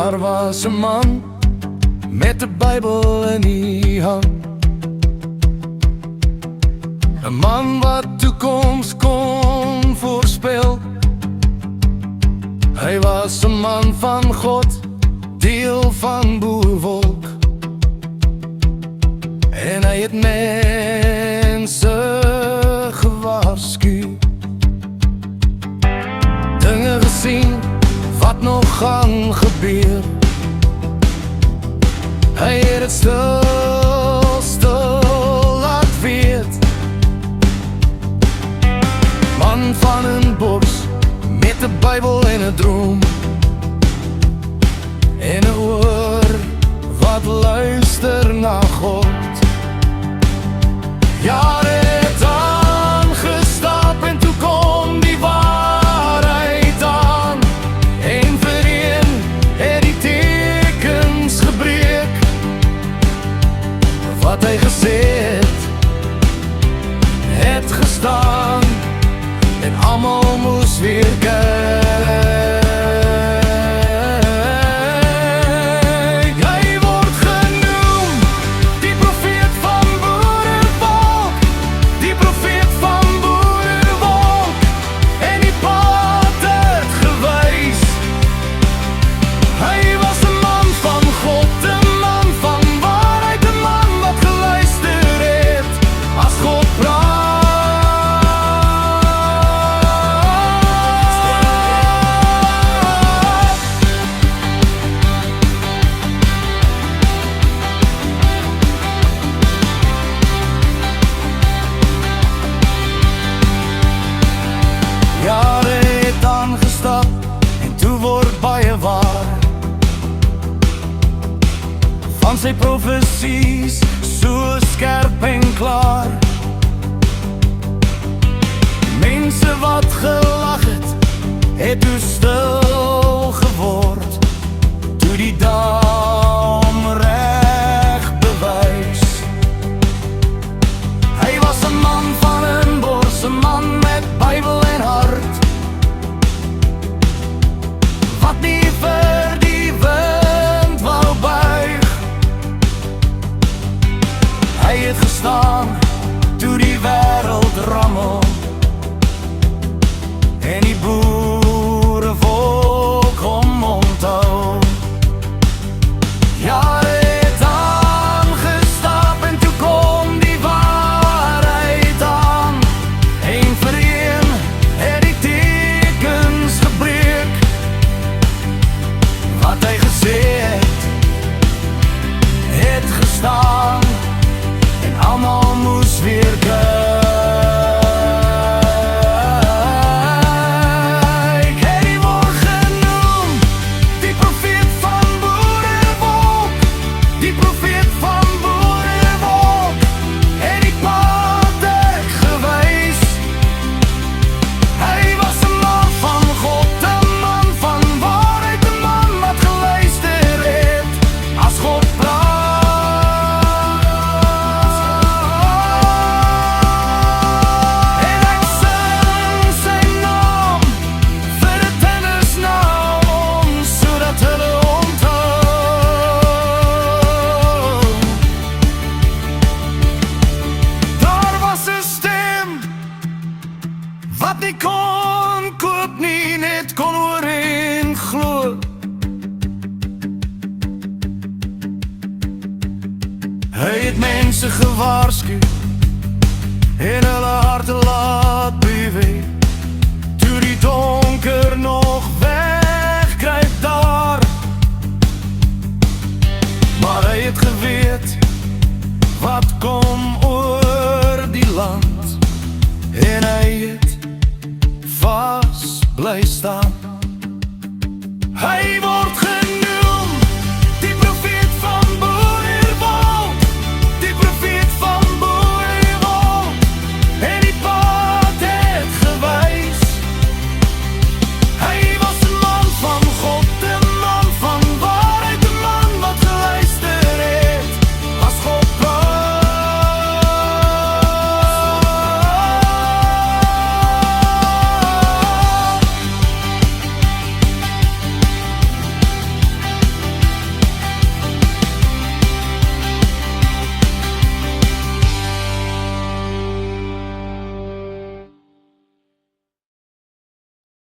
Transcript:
Daar was 'n man met 'n Bybel in die hand, 'n man wat toekoms kon voorspel. Hy was 'n man van God, deel van boervolk, en hy het mense gewaarsku, dinge gesien wat nog gaan gebeur. Hy het het stil laat weet. Man van 'n bos met 'n Bybel en 'n droom, en 'n oor wat luister na God. Jare het aangestap en toe kom die waarheid aan. Een vir een het die tekens gebreek. Wat hy gesê het gestaan, en almal moes weer kyk. Hy word genoem die profeet van boervolk, die profeet van boervolk, en die pad het gewys. Hy was 'n man van God, 'n man van waarheid, 'n man wat geluister het as God praat. Jare het aangestap en toe word baie waar van sy profesies, so skerp en klaar. Mense wat gelag het toe stil geword, toe die dam reg bewys. Hy was 'n man van 'n bos, 'n man met Bybel en hart, wat nie vir die wind wou buig. Hy het gestaan toe die wêreld rammel, en die boerevolk hom onthou. Jare het aangestap en toe kom die waarheid aan. Een vir een het die tekens gebreek. Wat hy gesê het gestaan, en almal moes weer kyk. Hy word genoem die profeet van boervolk, die profeet van boervolk, en die pad het gewys. Hy was 'n man van God, 'n man van waarheid, 'n man wat geluister het as God praat. En ek sing sy naam vir die tenners na ons, sodat hulle onthou. Daar was 'n stem wat nie kon koop nie, net kon hoor en glo. Hy het mense gewaarsku en hulle harte laat beweeg, toe die donker nog